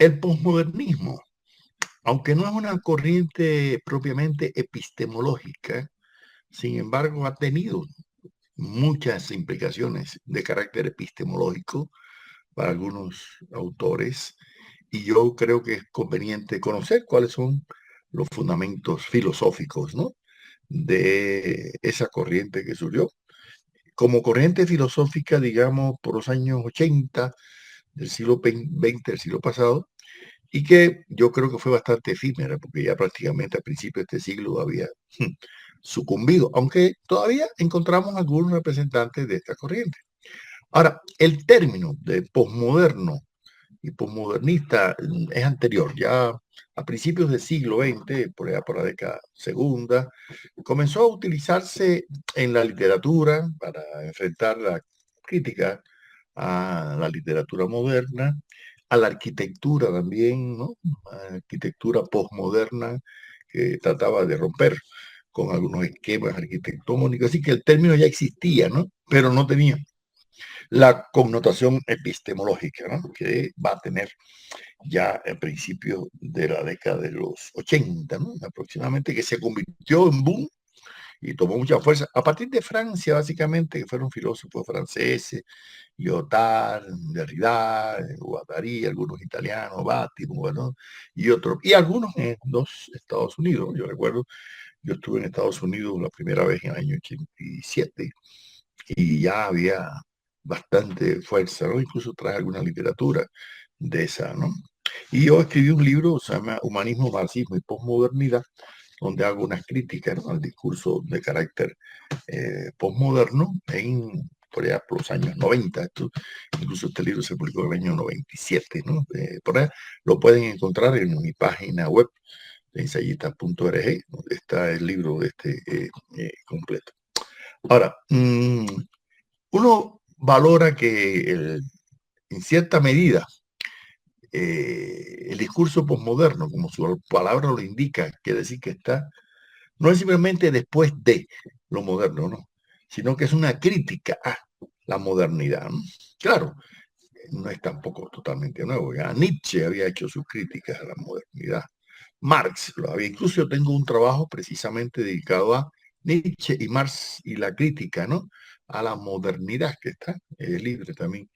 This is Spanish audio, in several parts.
El posmodernismo, aunque no es una corriente propiamente epistemológica, sin embargo ha tenido muchas implicaciones de carácter epistemológico para algunos autores, y yo creo que es conveniente conocer cuáles son los fundamentos filosóficos, ¿no?, de esa corriente que surgió. Como corriente filosófica, digamos, por los años 80 del siglo XX, del siglo pasado, y que yo creo que fue bastante efímera, porque ya prácticamente a principios de este siglo había sucumbido, aunque todavía encontramos algunos representantes de esta corriente. Ahora, el término de posmoderno y posmodernista es anterior, ya a principios del siglo XX, por allá por la década segunda, comenzó a utilizarse en la literatura para enfrentar la crítica a la literatura moderna, a la arquitectura también, ¿no? A la arquitectura posmoderna que trataba de romper con algunos esquemas arquitectónicos, así que el término ya existía, ¿no? Pero no tenía la connotación epistemológica, ¿no?, que va a tener ya en principio de la década de los 80, ¿no?, aproximadamente, que se convirtió en boom y tomó mucha fuerza a partir de Francia, básicamente, que fueron filósofos franceses, Lyotard, Derrida, Guattari, algunos italianos, Batti, bueno, y otros, y algunos en los Estados Unidos. Yo recuerdo, yo estuve en Estados Unidos la primera vez en el año 87 y ya había bastante fuerza, ¿no? Incluso traje alguna literatura de esa, ¿no? Y yo escribí un libro, se llama Humanismo, Marxismo y Posmodernidad, donde hago unas críticas, ¿no?, al discurso de carácter posmoderno por allá por los años 90. Incluso este libro se publicó en el año 97, ¿no? Por ahí lo pueden encontrar en mi página web de ensayista.org, donde está el libro completo. Ahora, uno valora que en cierta medida el discurso posmoderno, como su palabra lo indica, quiere decir que está, no es simplemente después de lo moderno, no, sino que es una crítica a la modernidad, ¿no? Claro, no es tampoco totalmente nuevo. Ya Nietzsche había hecho sus críticas a la modernidad. Marx lo había. Incluso yo tengo un trabajo precisamente dedicado a Nietzsche y Marx y la crítica, ¿no?, a la modernidad, que está libre también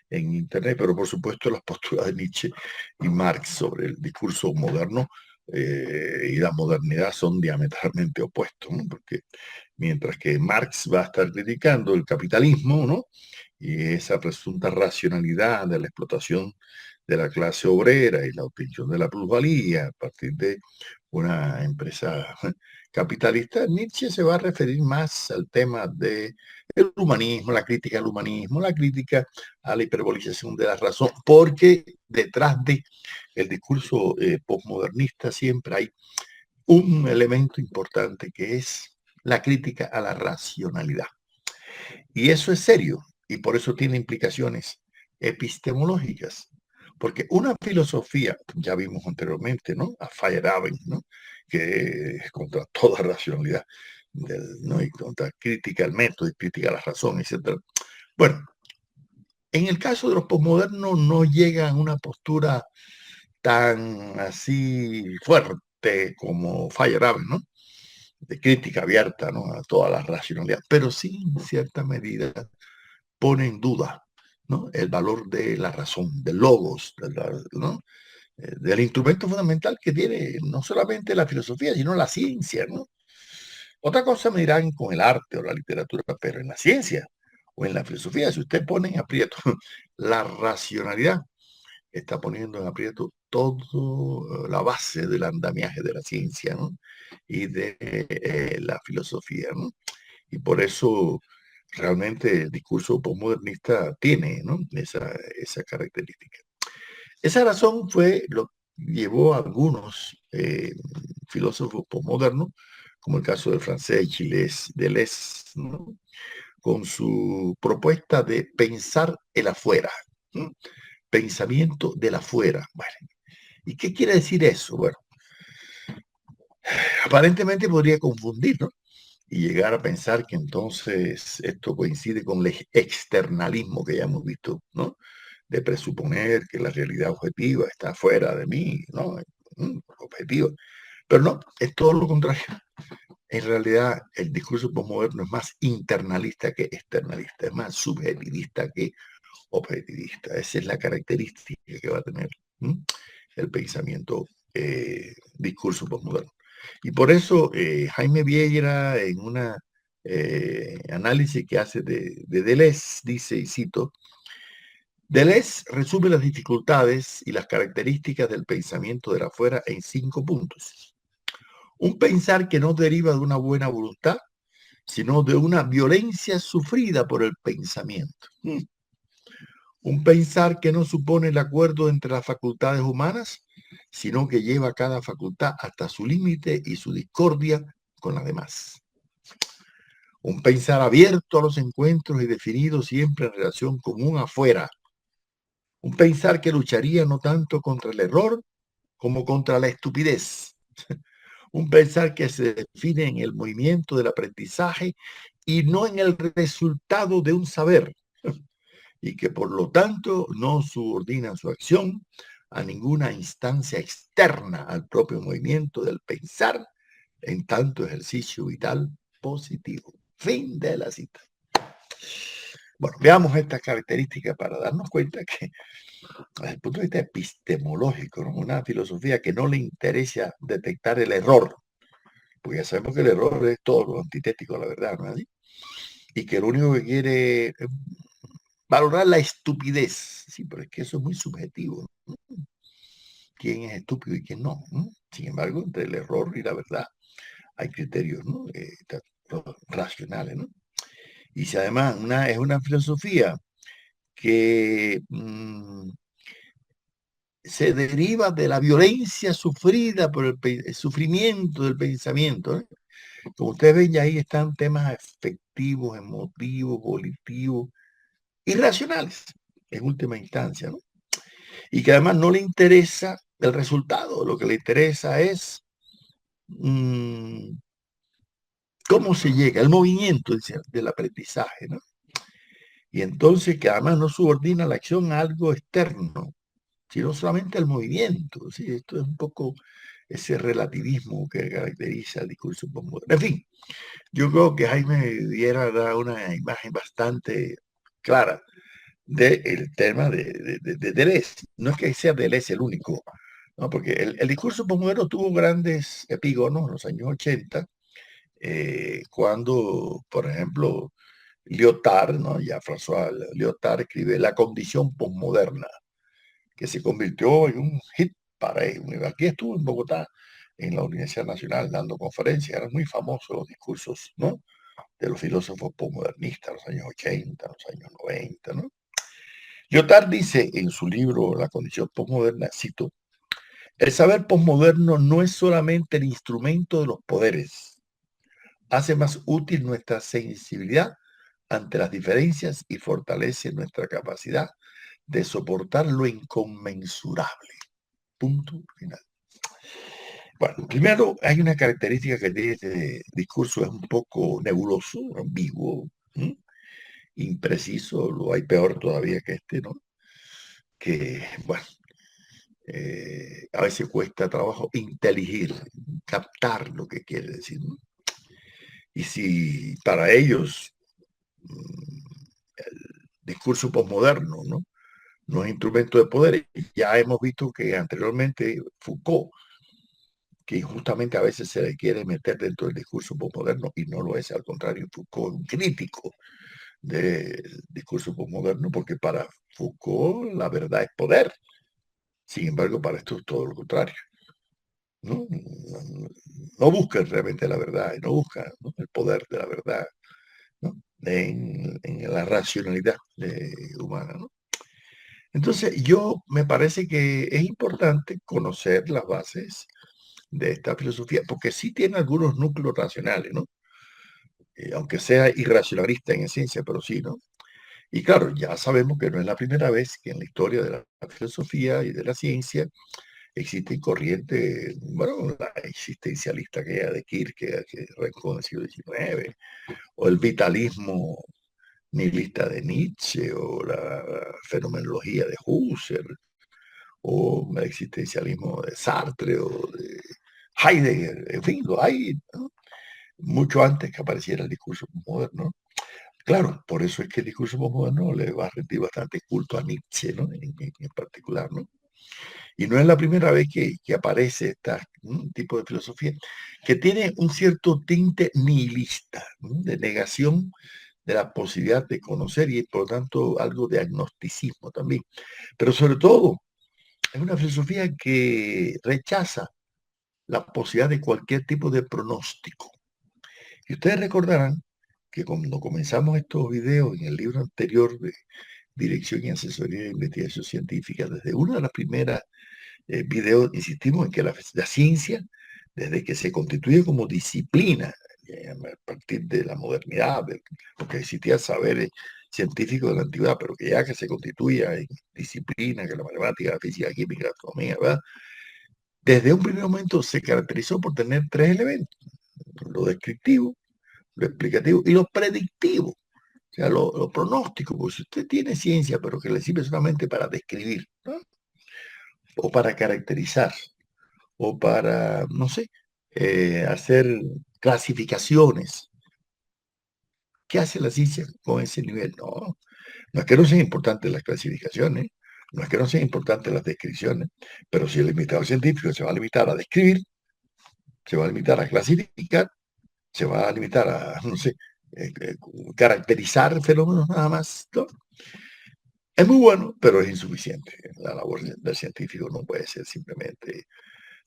en Internet, pero por supuesto las posturas de Nietzsche y Marx sobre el discurso moderno y la modernidad son diametralmente opuestos, ¿no?, porque mientras que Marx va a estar criticando el capitalismo, ¿no?, y esa presunta racionalidad de la explotación de la clase obrera y la obtención de la plusvalía a partir de una empresa capitalista, Nietzsche se va a referir más al tema del humanismo, la crítica al humanismo, la crítica a la hiperbolización de la razón, porque detrás de el discurso posmodernista siempre hay un elemento importante que es la crítica a la racionalidad. Y eso es serio y por eso tiene implicaciones epistemológicas. Porque una filosofía, ya vimos anteriormente, ¿no?, a Feyerabend, ¿no?, que es contra toda racionalidad, ¿no?, y contra crítica al método y crítica a la razón, etc. Bueno, en el caso de los posmodernos no llegan a una postura tan así fuerte como Feyerabend, ¿no?, de crítica abierta, ¿no?, a toda la racionalidad, pero sí en cierta medida pone en duda, ¿no?, el valor de la razón, del logos, ¿no?, del instrumento fundamental que tiene no solamente la filosofía, sino la ciencia, ¿no? Otra cosa me dirán con el arte o la literatura, pero en la ciencia o en la filosofía, si usted pone en aprieto la racionalidad, está poniendo en aprieto todo la base del andamiaje de la ciencia, ¿no?, y de la filosofía, ¿no? Y por eso realmente el discurso posmodernista tiene, ¿no?, esa característica. Esa razón fue lo que llevó a algunos filósofos posmodernos, como el caso del francés Gilles Deleuze, ¿no?, con su propuesta de pensar el afuera, ¿no?, pensamiento del afuera. Bueno, ¿y qué quiere decir eso? Bueno, aparentemente podría confundir, ¿no?, y llegar a pensar que entonces esto coincide con el externalismo que ya hemos visto, ¿no?, de presuponer que la realidad objetiva está fuera de mí, ¿no? Objetivo. Pero no, es todo lo contrario. En realidad, el discurso posmoderno es más internalista que externalista, es más subjetivista que objetivista. Esa es la característica que va a tener el pensamiento discurso posmoderno. Y por eso Jaime Vieira, en una análisis que hace de Deleuze, dice, y cito, Deleuze resume las dificultades y las características del pensamiento de la afuera en 5 puntos. Un pensar que no deriva de una buena voluntad, sino de una violencia sufrida por el pensamiento. Un pensar que no supone el acuerdo entre las facultades humanas, sino que lleva a cada facultad hasta su límite y su discordia con las demás. Un pensar abierto a los encuentros y definido siempre en relación con un afuera. Un pensar que lucharía no tanto contra el error como contra la estupidez. Un pensar que se define en el movimiento del aprendizaje y no en el resultado de un saber, y que por lo tanto no subordina su acción a ninguna instancia externa al propio movimiento del pensar en tanto ejercicio vital positivo. Fin de la cita. Bueno, veamos estas características para darnos cuenta que desde el punto de vista epistemológico, ¿no? Una filosofía que no le interesa detectar el error, porque ya sabemos que el error es todo lo antitético a la verdad, ¿no? Y que lo único que quiere es valorar la estupidez. Sí, pero es que eso es muy subjetivo, ¿no? ¿Quién es estúpido y quién no? ¿No? Sin embargo, entre el error y la verdad hay criterios, ¿no? Racionales, ¿no? Y si además es una filosofía que se deriva de la violencia sufrida por el sufrimiento del pensamiento, ¿eh? Como ustedes ven, ya ahí están temas afectivos, emotivos, volitivos, irracionales, en última instancia, ¿no? Y que además no le interesa el resultado, lo que le interesa es cómo se llega, el movimiento del aprendizaje, ¿no? Y entonces que además no subordina la acción a algo externo, sino solamente al movimiento, ¿sí? Esto es un poco ese relativismo que caracteriza el discurso posmoderno. En fin, yo creo que Jaime Viera da una imagen bastante clara del tema de Deleuze. No es que sea Deleuze el único, ¿no? Porque el discurso posmoderno tuvo grandes epígonos en los años 80, cuando, por ejemplo, Lyotard, ¿no? Ya François Lyotard escribe La condición posmoderna, que se convirtió en un hit para él. Aquí estuvo en Bogotá, en la Universidad Nacional, dando conferencias. Eran muy famosos los discursos, ¿no? De los filósofos posmodernistas, los años 80, los años 90, ¿no? Lyotard dice en su libro La condición posmoderna, cito, el saber posmoderno no es solamente el instrumento de los poderes, hace más útil nuestra sensibilidad ante las diferencias y fortalece nuestra capacidad de soportar lo inconmensurable. Punto final. Bueno, primero hay una característica que tiene este discurso, es un poco nebuloso, ambiguo, impreciso, lo hay peor todavía que este, ¿no? Que, bueno, a veces cuesta trabajo inteligir, captar lo que quiere decir, ¿no? Y si para ellos el discurso posmoderno, ¿no? No es instrumento de poder, ya hemos visto que anteriormente Foucault, que justamente a veces se le quiere meter dentro del discurso posmoderno y no lo es, al contrario, Foucault es un crítico del discurso posmoderno, porque para Foucault la verdad es poder. Sin embargo, para esto es todo lo contrario. No, no buscan realmente la verdad, no buscan, ¿no? El poder de la verdad, ¿no? En la racionalidad humana, ¿no? Entonces, yo me parece que es importante conocer las bases de esta filosofía, porque sí tiene algunos núcleos racionales, ¿no? Aunque sea irracionalista en esencia, pero sí, ¿no? Y claro, ya sabemos que no es la primera vez que en la historia de la filosofía y de la ciencia existen corrientes, bueno, la existencialista que de Kierkegaard, que arrancó en el siglo XIX, o el vitalismo nihilista de Nietzsche o la fenomenología de Husserl o el existencialismo de Sartre o de Heidegger, en fin, lo hay, ¿no? Mucho antes que apareciera el discurso moderno. Claro, por eso es que el discurso moderno le va a rendir bastante culto a Nietzsche, ¿no? En particular, ¿no? Y no es la primera vez que aparece este tipo de filosofía que tiene un cierto tinte nihilista, ¿no? De negación de la posibilidad de conocer y por lo tanto algo de agnosticismo también. Pero sobre todo es una filosofía que rechaza la posibilidad de cualquier tipo de pronóstico. Y ustedes recordarán que cuando comenzamos estos videos en el libro anterior de Dirección y Asesoría de Investigación Científica, desde una de las primeras videos insistimos en que la ciencia, desde que se constituye como disciplina, a partir de la modernidad, de lo que existía saberes científicos de la antigüedad, pero que ya que se constituya en disciplina, que la matemática, la física, la química, la astronomía, ¿verdad? Desde un primer momento se caracterizó por tener tres elementos: lo descriptivo, lo explicativo y lo predictivo. O sea, lo pronóstico, pues si usted tiene ciencia, pero que le sirve solamente para describir, ¿no? O para caracterizar, o para, no sé, hacer clasificaciones. ¿Qué hace la ciencia con ese nivel? No, no es que no sean importantes las clasificaciones, no es que no sean importantes las descripciones, pero si el invitado científico se va a limitar a describir, se va a limitar a clasificar, se va a limitar a, no sé, eh, caracterizar fenómenos nada más, ¿no? Es muy bueno, pero es insuficiente. La labor del científico no puede ser simplemente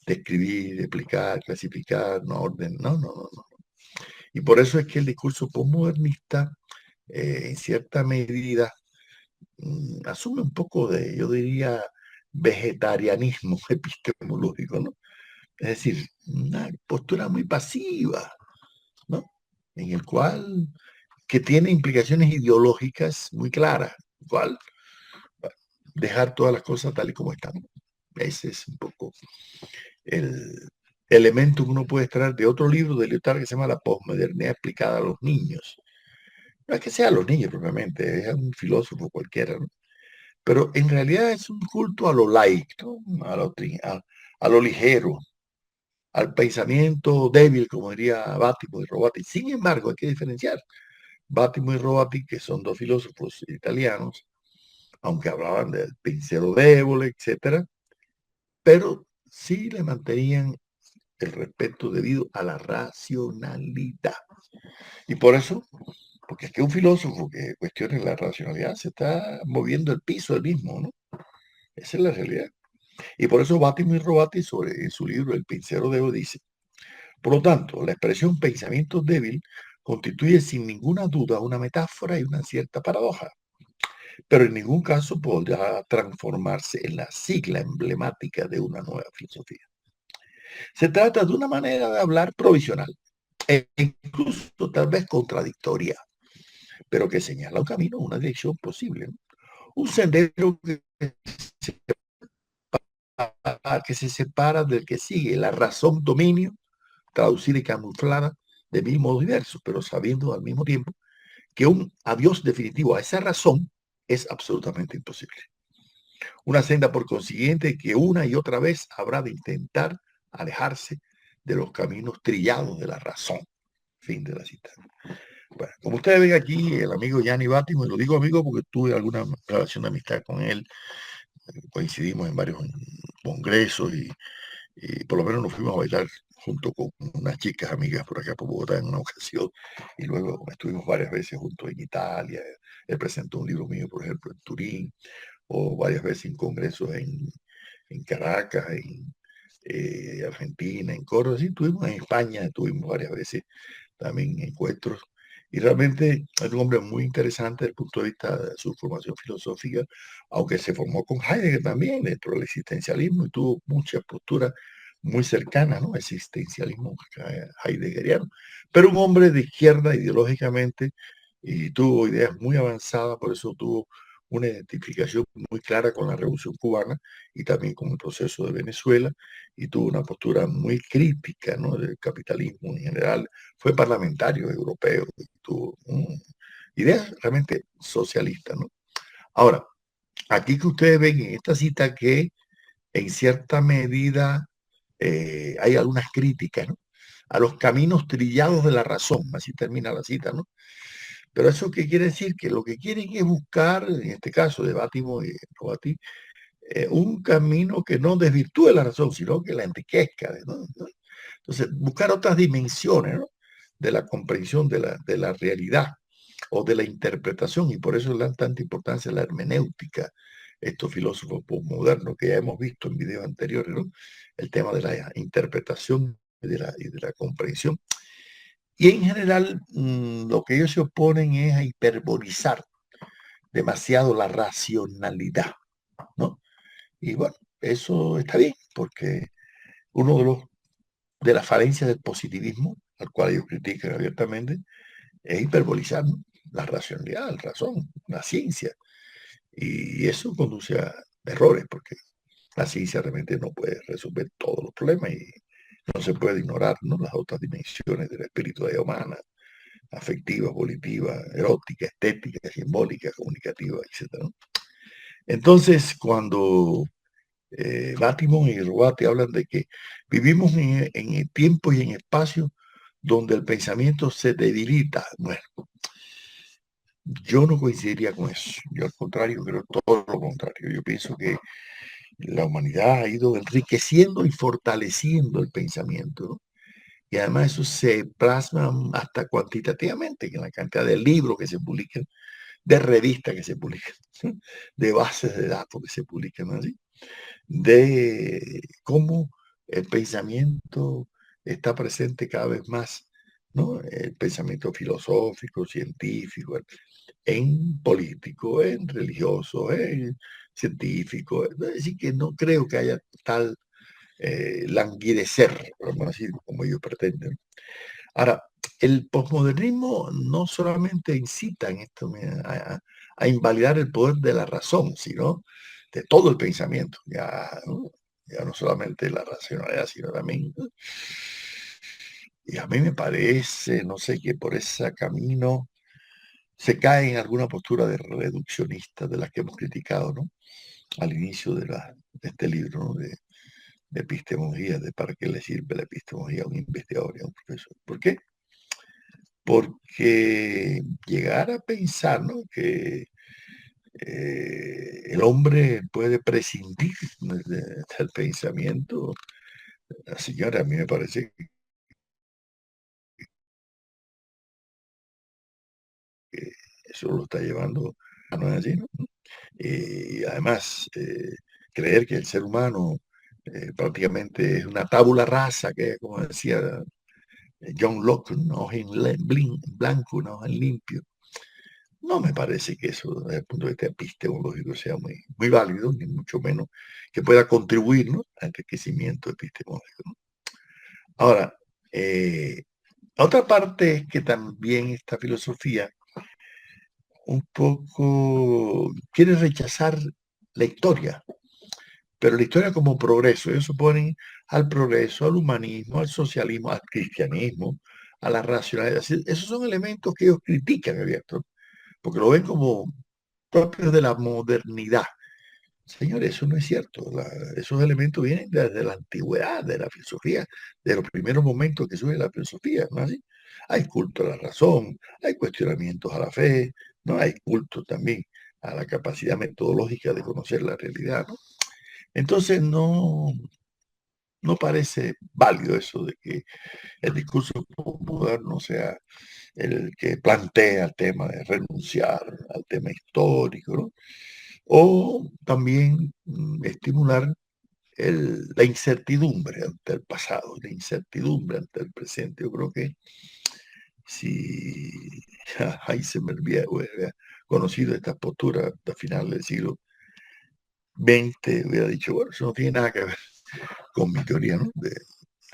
describir, explicar, clasificar, no orden, no, no, no, no. Y por eso es que el discurso postmodernista, en cierta medida, asume un poco de, yo diría, vegetarianismo epistemológico, ¿no? Es decir, una postura muy pasiva, ¿no? En el cual, que tiene implicaciones ideológicas muy claras, cual dejar todas las cosas tal y como están. Ese es un poco el elemento que uno puede extraer de otro libro de Lyotard que se llama La posmodernidad explicada a los niños. No es que sea a los niños propiamente, es a un filósofo cualquiera, ¿no? Pero en realidad es un culto a lo light, ¿no? A lo ligero, al pensamiento débil, como diría Bátimo y Robati. Sin embargo, hay que diferenciar. Bátimo y Robati, que son dos filósofos italianos, aunque hablaban del pensiero débil, etcétera, pero sí le mantenían el respeto debido a la racionalidad. Y por eso, porque es que un filósofo que cuestione la racionalidad se está moviendo el piso del mismo, ¿no? Esa es la realidad. Y por eso Bátimo y Robati, en su libro El pincero de Oro, dice: por lo tanto, la expresión pensamiento débil constituye sin ninguna duda una metáfora y una cierta paradoja, pero en ningún caso podrá transformarse en la sigla emblemática de una nueva filosofía. Se trata de una manera de hablar provisional, e incluso tal vez contradictoria, pero que señala un camino, una dirección posible, ¿no? Un sendero que se separa del que sigue, la razón dominio, traducida y camuflada de mil modos diversos, pero sabiendo al mismo tiempo que un adiós definitivo a esa razón es absolutamente imposible. Una senda, por consiguiente, que una y otra vez habrá de intentar alejarse de los caminos trillados de la razón. Fin de la cita. Bueno, como ustedes ven aquí, el amigo Gianni Battimo, y lo digo amigo porque tuve alguna relación de amistad con él, coincidimos en varios congresos y por lo menos nos fuimos a bailar junto con unas chicas amigas por acá por Bogotá en una ocasión y luego estuvimos varias veces juntos en Italia. Él presentó un libro mío, por ejemplo, en Turín, o varias veces en congresos en Caracas, en Argentina, en Córdoba. Sí, estuvimos en España, estuvimos varias veces también encuentros. Y realmente es un hombre muy interesante desde el punto de vista de su formación filosófica, aunque se formó con Heidegger también dentro del existencialismo y tuvo muchas posturas muy cercanas, ¿no? Existencialismo heideggeriano. Pero un hombre de izquierda ideológicamente y tuvo ideas muy avanzadas, por eso tuvo una identificación muy clara con la Revolución Cubana y también con el proceso de Venezuela y tuvo una postura muy crítica, ¿no? Del capitalismo en general. Fue parlamentario europeo, tuvo Ideas realmente socialistas, ¿no? Ahora, aquí que ustedes ven en esta cita que en cierta medida hay algunas críticas, ¿no? A los caminos trillados de la razón, así termina la cita, ¿no? Pero eso qué quiere decir, que lo que quieren es buscar, en este caso de Bátimo y Robati, un camino que no desvirtúe la razón, sino que la enriquezca, ¿no? Entonces, buscar otras dimensiones, ¿no? De la comprensión de la realidad o de la interpretación, y por eso le dan tanta importancia a la hermenéutica, estos filósofos postmodernos que ya hemos visto en videos anteriores, ¿no? El tema de la interpretación y de la comprensión. Y en general, lo que ellos se oponen es a hiperbolizar demasiado la racionalidad, ¿no? Y bueno, eso está bien, porque uno de las falencias del positivismo, al cual ellos critican abiertamente, es hiperbolizar, ¿no? La racionalidad, la razón, la ciencia. Y eso conduce a errores, porque la ciencia realmente no puede resolver todos los problemas y no se puede ignorar, ¿no? Las otras dimensiones de la espiritualidad humana, afectiva, volitiva, erótica, estética, simbólica, comunicativa, etcétera, ¿no? Entonces, cuando Batimon y Robati hablan de que vivimos en tiempos y en espacios donde el pensamiento se debilita, bueno, yo no coincidiría con eso. Yo al contrario, creo todo lo contrario. Yo pienso que la humanidad ha ido enriqueciendo y fortaleciendo el pensamiento, ¿no? Y además eso se plasma hasta cuantitativamente, en la cantidad de libros que se publican, de revistas que se publican, de bases de datos que se publican, así, de cómo el pensamiento está presente cada vez más, ¿no? El pensamiento filosófico, científico, en político, en religioso, en científico. Es decir, que no creo que haya tal languidecer, vamos a decir, como ellos pretenden. Ahora, el posmodernismo no solamente incita en esto a invalidar el poder de la razón, sino de todo el pensamiento. Ya no solamente la racionalidad, sino también. Y a mí me parece, no sé, que por ese camino se cae en alguna postura de reduccionista de las que hemos criticado, ¿no? Al inicio de este libro, ¿no? De epistemología, de para qué le sirve la epistemología a un investigador y a un profesor. ¿Por qué? Porque llegar a pensar, ¿no? Que el hombre puede prescindir del pensamiento, señora, a mí me parece que eso lo está llevando a no es así, ¿no? Y además, creer que el ser humano prácticamente es una tabula rasa, que como decía John Locke, una hoja en blanco, una hoja en limpio. No me parece que eso, desde el punto de vista epistemológico, sea muy válido, ni mucho menos que pueda contribuir, ¿no? Al enriquecimiento epistemológico, ¿no? Ahora, otra parte es que también esta filosofía un poco quiere rechazar la historia, pero la historia como progreso. Ellos suponen al progreso, al humanismo, al socialismo, al cristianismo, a la racionalidad. Esos son elementos que ellos critican abierto, porque lo ven como propios de la modernidad. Señores, eso no es cierto. Esos elementos vienen desde la antigüedad, de la filosofía, de los primeros momentos que surge la filosofía, ¿no es así? Hay culto a la razón, hay cuestionamientos a la fe, ¿no? Hay culto también a la capacidad metodológica de conocer la realidad, ¿no? Entonces no parece válido eso de que el discurso moderno sea el que plantea el tema de renunciar al tema histórico, ¿no? O también estimular la incertidumbre ante el pasado, la incertidumbre ante el presente. Yo creo que si Heisenberg hubiera conocido esta postura hasta final del siglo XX, hubiera dicho, bueno, eso no tiene nada que ver con mi teoría, ¿no? De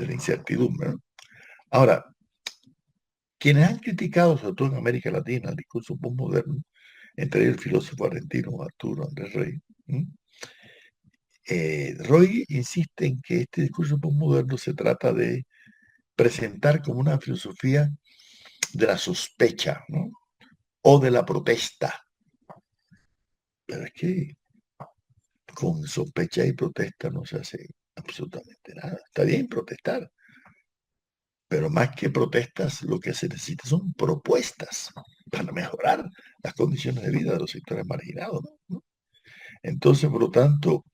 la incertidumbre, ¿no? Ahora, quienes han criticado, sobre todo en América Latina, el discurso postmoderno, entre ellos el filósofo argentino Arturo Andrés Rey, Roy insiste en que este discurso postmoderno se trata de presentar como una filosofía de la sospecha, ¿no? o de la protesta. Pero es que con sospecha y protesta no se hace absolutamente nada. Está bien protestar, pero más que protestas, lo que se necesita son propuestas para mejorar las condiciones de vida de los sectores marginados, ¿no? Entonces, por lo tanto,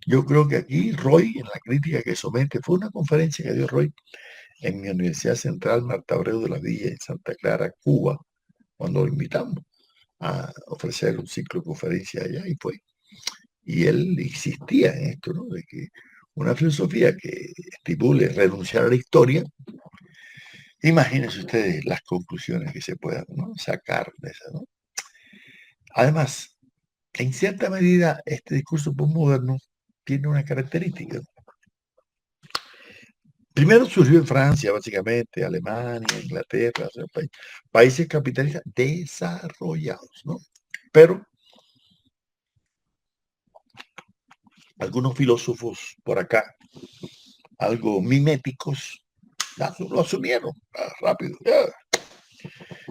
yo creo que aquí Roy, en la crítica que somete, fue una conferencia que dio Roy en mi Universidad Central Marta Abreu de la Villa en Santa Clara, Cuba, cuando lo invitamos a ofrecer un ciclo de conferencias allá y fue. Y él insistía en esto, ¿no? De que una filosofía que estipule renunciar a la historia, imagínense ustedes las conclusiones que se puedan, ¿no?, sacar de eso, ¿no? Además, en cierta medida, este discurso postmoderno tiene una característica. Primero surgió en Francia, básicamente, Alemania, Inglaterra, o sea, países capitalistas desarrollados, ¿no? Pero algunos filósofos por acá, algo miméticos, lo asumieron rápido. Ya.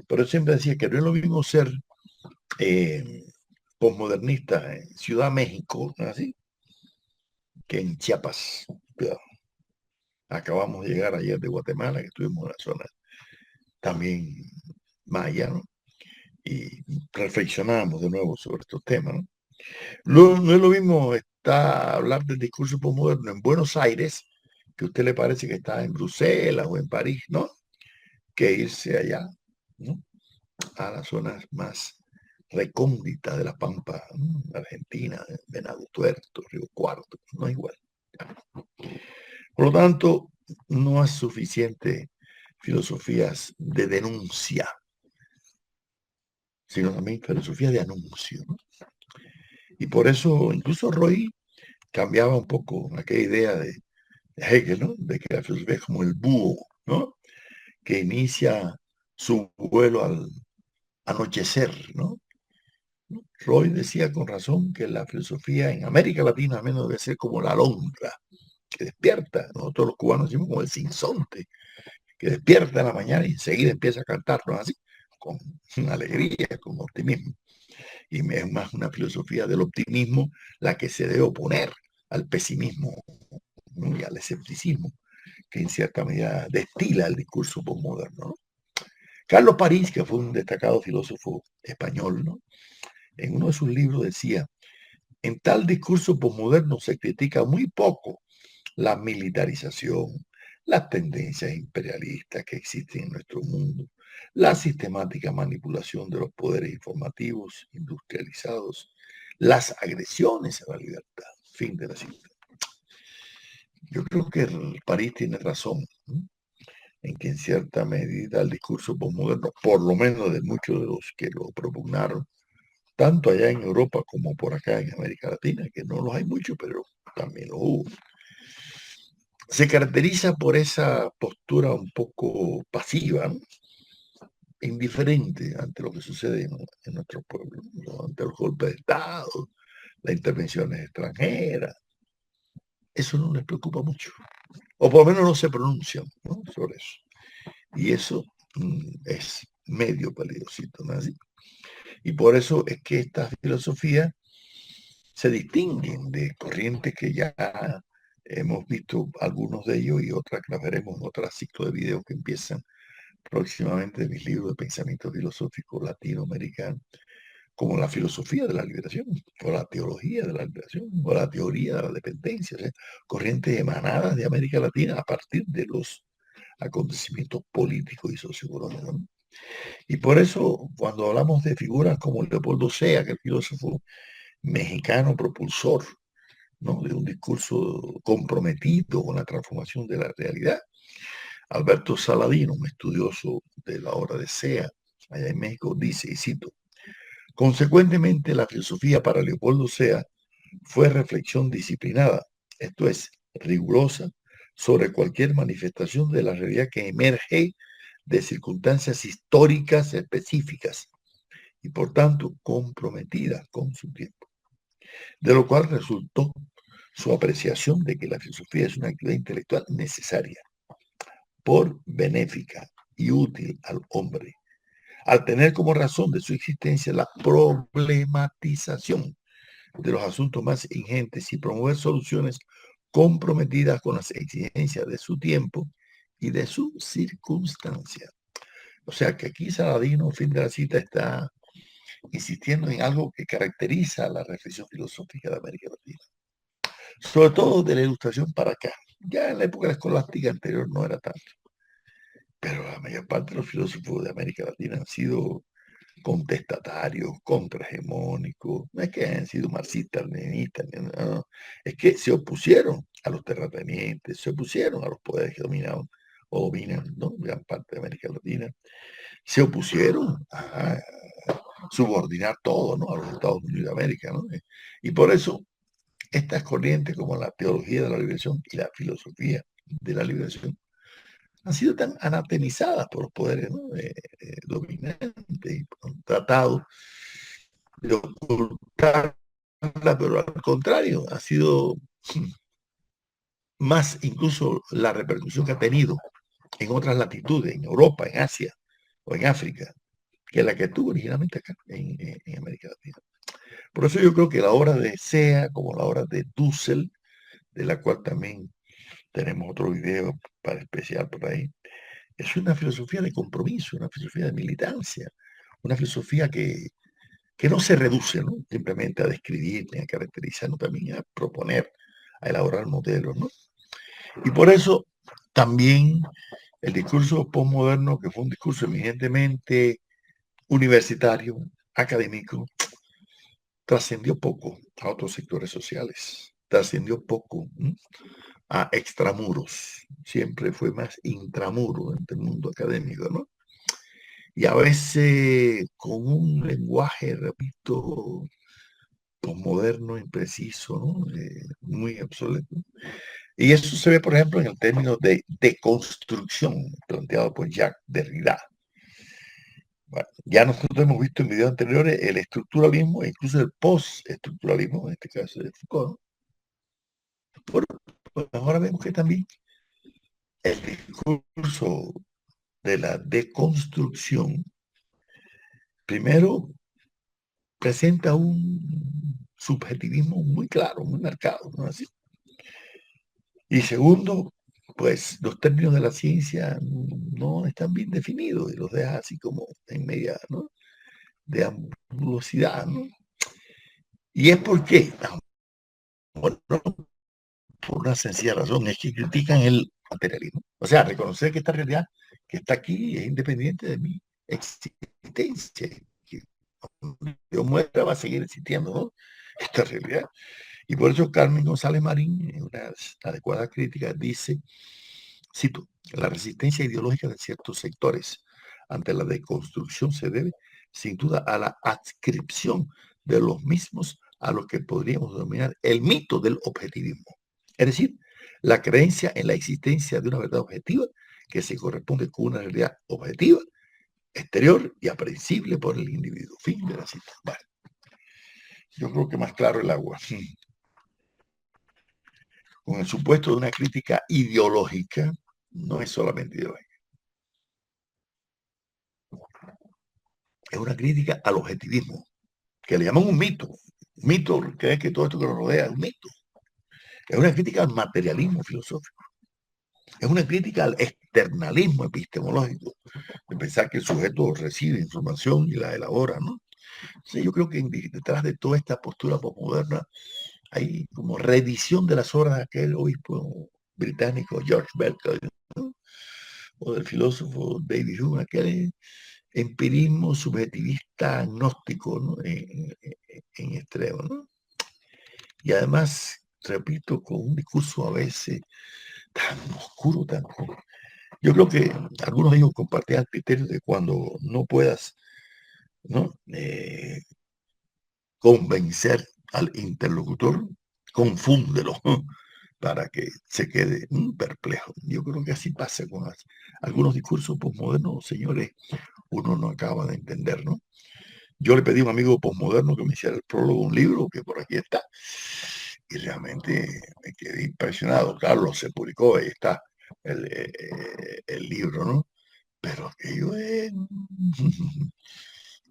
Pero siempre decía que no es lo mismo ser posmodernista en Ciudad México, ¿no?, así, que en Chiapas. Ya. Acabamos de llegar ayer de Guatemala, que estuvimos en la zona también maya, ¿no? Y reflexionamos de nuevo sobre estos temas, ¿no? No es lo mismo hablar del discurso postmoderno en Buenos Aires, que a usted le parece que está en Bruselas o en París, ¿no?, que irse allá, ¿no?, a las zonas más recónditas de la Pampa, ¿no?, Argentina, Venado Tuerto, Río Cuarto, no es igual. Por lo tanto, no es suficiente filosofías de denuncia, sino también filosofía de anuncio, ¿no? Y por eso incluso Roy cambiaba un poco aquella idea de Hegel, ¿no?, de que la filosofía es como el búho, ¿no?, que inicia su vuelo al anochecer, ¿no? Roy decía con razón que la filosofía en América Latina al menos debe ser como la alondra, que despierta. Nosotros los cubanos decimos como el sinsonte, que despierta en la mañana y enseguida empieza a cantar, ¿no?, así, con alegría, con optimismo. Y es más una filosofía del optimismo la que se debe oponer al pesimismo, ¿no?, y al escepticismo, que en cierta medida destila el discurso postmoderno, ¿no? Carlos París, que fue un destacado filósofo español, ¿no?, en uno de sus libros decía: en tal discurso posmoderno se critica muy poco la militarización, las tendencias imperialistas que existen en nuestro mundo, la sistemática manipulación de los poderes informativos industrializados, las agresiones a la libertad. Fin de la cita. Yo creo que París tiene razón, ¿no?, en que en cierta medida el discurso posmoderno, por lo menos de muchos de los que lo propugnaron, tanto allá en Europa como por acá en América Latina, que no los hay muchos, pero también lo hubo, se caracteriza por esa postura un poco pasiva, ¿no?, indiferente ante lo que sucede en nuestro pueblo, ¿no?, ante los golpes de Estado, las intervenciones extranjeras. Eso no les preocupa mucho, o por lo menos no se pronuncian, ¿no?, sobre eso. Y eso es medio peligrosito, ¿no?, así. Y por eso es que estas filosofías se distinguen de corrientes que ya hemos visto algunos de ellos y otras que las veremos en otros ciclos de videos que empiezan próximamente de mis libros de pensamiento filosófico latinoamericano, como la filosofía de la liberación, o la teología de la liberación, o la teoría de la dependencia, o sea, corrientes emanadas de América Latina a partir de los acontecimientos políticos y socioeconómicos, ¿no? Y por eso, cuando hablamos de figuras como Leopoldo Sea, que es el filósofo mexicano propulsor, ¿no?, de un discurso comprometido con la transformación de la realidad, Alberto Saladino, un estudioso de la obra de Sea, allá en México, dice, y cito: consecuentemente, la filosofía para Leopoldo Sea fue reflexión disciplinada, esto es, rigurosa, sobre cualquier manifestación de la realidad que emerge de circunstancias históricas específicas y, por tanto, comprometida con su tiempo. De lo cual resultó su apreciación de que la filosofía es una actividad intelectual necesaria, por benéfica y útil al hombre, al tener como razón de su existencia la problematización de los asuntos más ingentes y promover soluciones comprometidas con las exigencias de su tiempo y de su circunstancia. O sea que aquí Saladino, fin de la cita, está insistiendo en algo que caracteriza la reflexión filosófica de América Latina, sobre todo de la Ilustración para acá. Ya en la época escolástica anterior no era tanto, pero la mayor parte de los filósofos de América Latina han sido contestatarios, contrahegemónicos, no es que hayan sido marxistas, leninistas, no, es que se opusieron a los terratenientes, se opusieron a los poderes que dominaban o dominan, ¿no?, gran parte de América Latina, se opusieron a subordinar todo, ¿no?, a los Estados Unidos de América, ¿no? Y por eso estas corrientes como la teología de la liberación y la filosofía de la liberación han sido tan anatemizadas por los poderes, ¿no?, dominantes y tratados de ocultarla, pero al contrario, ha sido más incluso la repercusión que ha tenido en otras latitudes, en Europa, en Asia o en África, que la que tuvo originalmente acá en América Latina. Por eso yo creo que la obra de Sea, como la obra de Dussel, de la cual también tenemos otro video para especial por ahí, es una filosofía de compromiso, una filosofía de militancia, una filosofía que no se reduce, ¿no?, simplemente a describir, ni a caracterizar, sino también a proponer, a elaborar modelos, ¿no? Y por eso también el discurso postmoderno, que fue un discurso eminentemente universitario, académico, trascendió poco a otros sectores sociales, trascendió poco a extramuros, siempre fue más intramuro entre el mundo académico, ¿no? Y a veces con un lenguaje, repito, posmoderno, impreciso, ¿no?, muy obsoleto. Y eso se ve, por ejemplo, en el término de deconstrucción, planteado por Jacques Derrida. Bueno, ya nosotros hemos visto en videos anteriores el estructuralismo e incluso el postestructuralismo, en este caso de Foucault. Bueno, pues ahora vemos que también el discurso de la deconstrucción, primero, presenta un subjetivismo muy claro, muy marcado, ¿no? Así. Y segundo, pues los términos de la ciencia no están bien definidos y los deja así como en media, ¿no?, de ambulosidad, ¿no? Y es porque, bueno, por una sencilla razón, es que critican el materialismo. O sea, reconocer que esta realidad que está aquí es independiente de mi existencia, que Dios muestra va a seguir existiendo, ¿no?, esta realidad. Y por eso Carmen González Marín, en una adecuada crítica, dice, cito, la resistencia ideológica de ciertos sectores ante la deconstrucción se debe, sin duda, a la adscripción de los mismos a lo que podríamos denominar el mito del objetivismo. Es decir, la creencia en la existencia de una verdad objetiva que se corresponde con una realidad objetiva, exterior y aprehensible por el individuo. Fin de la cita. Bueno, yo creo que más claro el agua. Con el supuesto de una crítica ideológica, no es solamente ideológica, es una crítica al objetivismo, que le llaman un mito. Un mito, cree que todo esto que nos rodea es un mito. Es una crítica al materialismo filosófico. Es una crítica al externalismo epistemológico, de pensar que el sujeto recibe información y la elabora, ¿no? Sí, yo creo que detrás de toda esta postura postmoderna hay como reedición de las obras de aquel obispo británico George Berkeley, ¿no?, o del filósofo David Hume, aquel empirismo subjetivista agnóstico, ¿no?, en extremo, ¿no? Y además, repito, con un discurso a veces tan oscuro, tan... Yo creo que algunos de ellos compartían el criterio de cuando no puedas, ¿no?, convencer al interlocutor, confúndelo, ¿no?, para que se quede perplejo. Yo creo que así pasa con algunos discursos posmodernos, señores, uno no acaba de entender, ¿no? Yo le pedí a un amigo posmoderno que me hiciera el prólogo de un libro que por aquí está, y realmente me quedé impresionado. Claro, se publicó, ahí está el libro, ¿no? Pero aquello es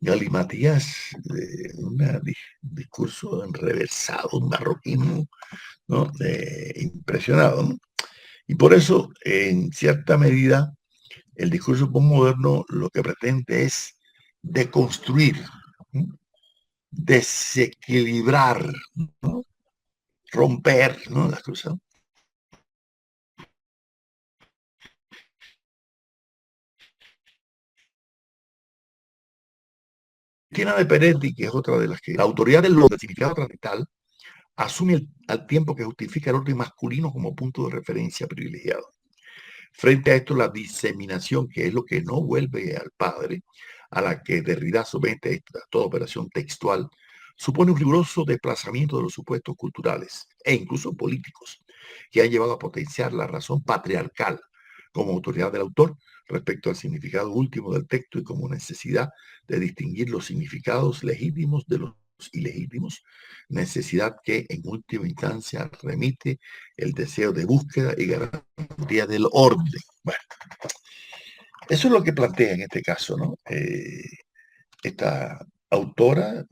Galimatías, un discurso enrevesado, un barroquismo, ¿no? Impresionado, ¿no? Y por eso, en cierta medida, el discurso postmoderno lo que pretende es deconstruir, ¿no? Desequilibrar, ¿no? Romper, ¿no? Las cosas. Cristina de Peretti, que es otra de las que la autoridad del significado tradicional asume al tiempo que justifica el orden masculino como punto de referencia privilegiado. Frente a esto, la diseminación, que es lo que no vuelve al padre, a la que Derrida somete toda operación textual, supone un riguroso desplazamiento de los supuestos culturales e incluso políticos que han llevado a potenciar la razón patriarcal como autoridad del autor respecto al significado último del texto y como necesidad de distinguir los significados legítimos de los ilegítimos, necesidad que en última instancia remite el deseo de búsqueda y garantía del orden. Bueno, eso es lo que plantea en este caso, ¿no? Esta autora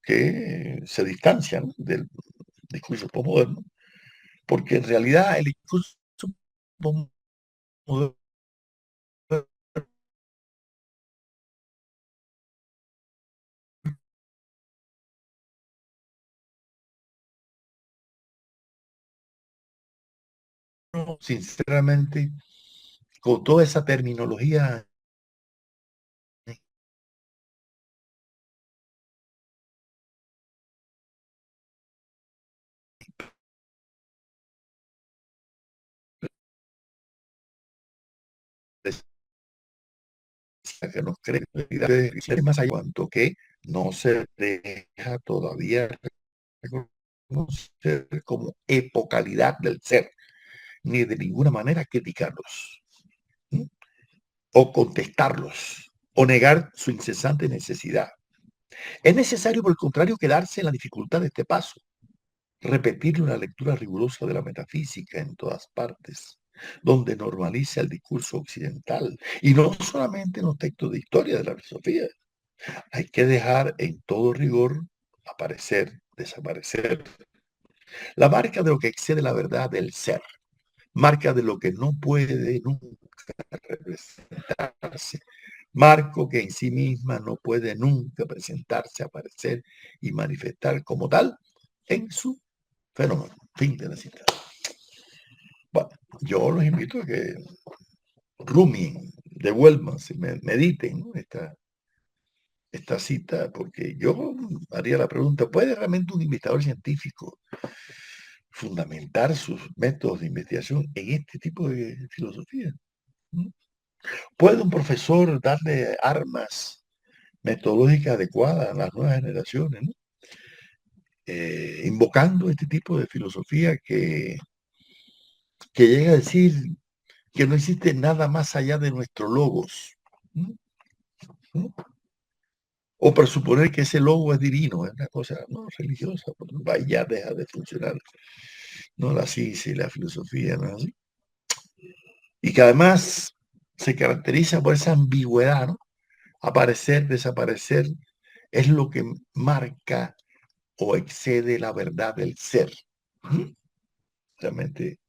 que se distancia, ¿no? Del discurso postmoderno, porque en realidad el discurso postmoderno sinceramente, con toda esa terminología que nos cree más allá, cuanto que no se deja todavía reconocer como epocalidad del ser, ni de ninguna manera criticarlos, ¿sí? O contestarlos, o negar su incesante necesidad. Es necesario, por el contrario, quedarse en la dificultad de este paso, repetir una lectura rigurosa de la metafísica en todas partes, donde normaliza el discurso occidental, y no solamente en los textos de historia de la filosofía. Hay que dejar en todo rigor aparecer, desaparecer, la marca de lo que excede la verdad del ser, marca de lo que no puede nunca representarse, marco que en sí misma no puede nunca presentarse, aparecer y manifestar como tal en su fenómeno. Fin de la cita. Bueno, yo los invito a que rumien, devuelvan, mediten, ¿no? Esta cita, porque yo haría la pregunta, ¿puede realmente un investigador científico fundamentar sus métodos de investigación en este tipo de filosofía? ¿Mm? ¿Puede un profesor darle armas metodológicas adecuadas a las nuevas generaciones, ¿no? Invocando este tipo de filosofía que llega a decir que no existe nada más allá de nuestro logos? ¿Mm? ¿Mm? O presuponer que ese logo es divino, es una cosa no religiosa, porque ya deja de funcionar, no la ciencia y la filosofía, ¿no? Y que además se caracteriza por esa ambigüedad, ¿no? Aparecer, desaparecer, es lo que marca o excede la verdad del ser. ¿Mm? Realmente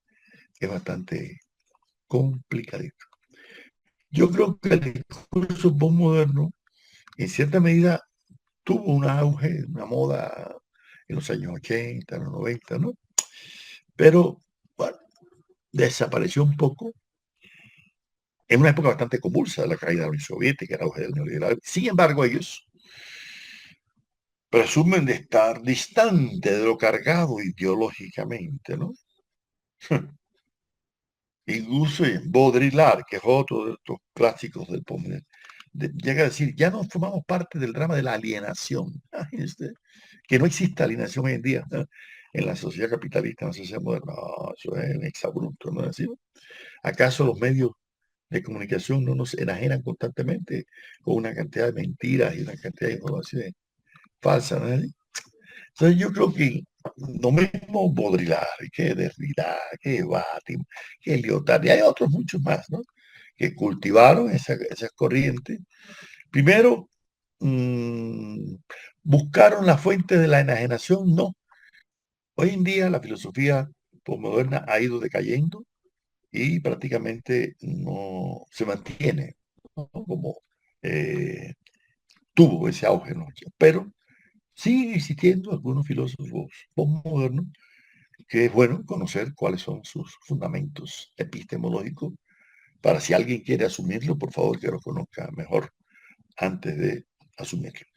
es bastante complicadito. Yo creo que el discurso postmoderno, en cierta medida, tuvo un auge, una moda en los años 80, en los 90, ¿no? Pero, bueno, desapareció un poco en una época bastante convulsa de la caída de la Unión Soviética, el auge del neoliberalismo. Sin embargo, ellos presumen de estar distante de lo cargado ideológicamente, ¿no? Incluso Baudrillard, que es otro de estos clásicos del postmoderno, llega a decir, ya no formamos parte del drama de la alienación. Que no exista alienación hoy en día, ¿no? En la sociedad capitalista, en la sociedad moderna. No, eso es un exabrupto, ¿no es así? ¿Acaso los medios de comunicación no nos enajenan constantemente con una cantidad de mentiras y una cantidad de informaciones falsas, ¿no es así? Entonces yo creo que lo mismo Baudrillard, que Derrida, que Batim, que Lyotard, y hay otros muchos más, ¿no? Que cultivaron esas corrientes Primero, mm, buscaron la fuente de la enajenación. No. Hoy en día la filosofía posmoderna ha ido decayendo y prácticamente no se mantiene, ¿no? Como eh, tuvo ese auge, ¿no? Pero siguen existiendo algunos filósofos postmodernos que es bueno conocer cuáles son sus fundamentos epistemológicos para si alguien quiere asumirlo, por favor que lo conozca mejor antes de asumirlo.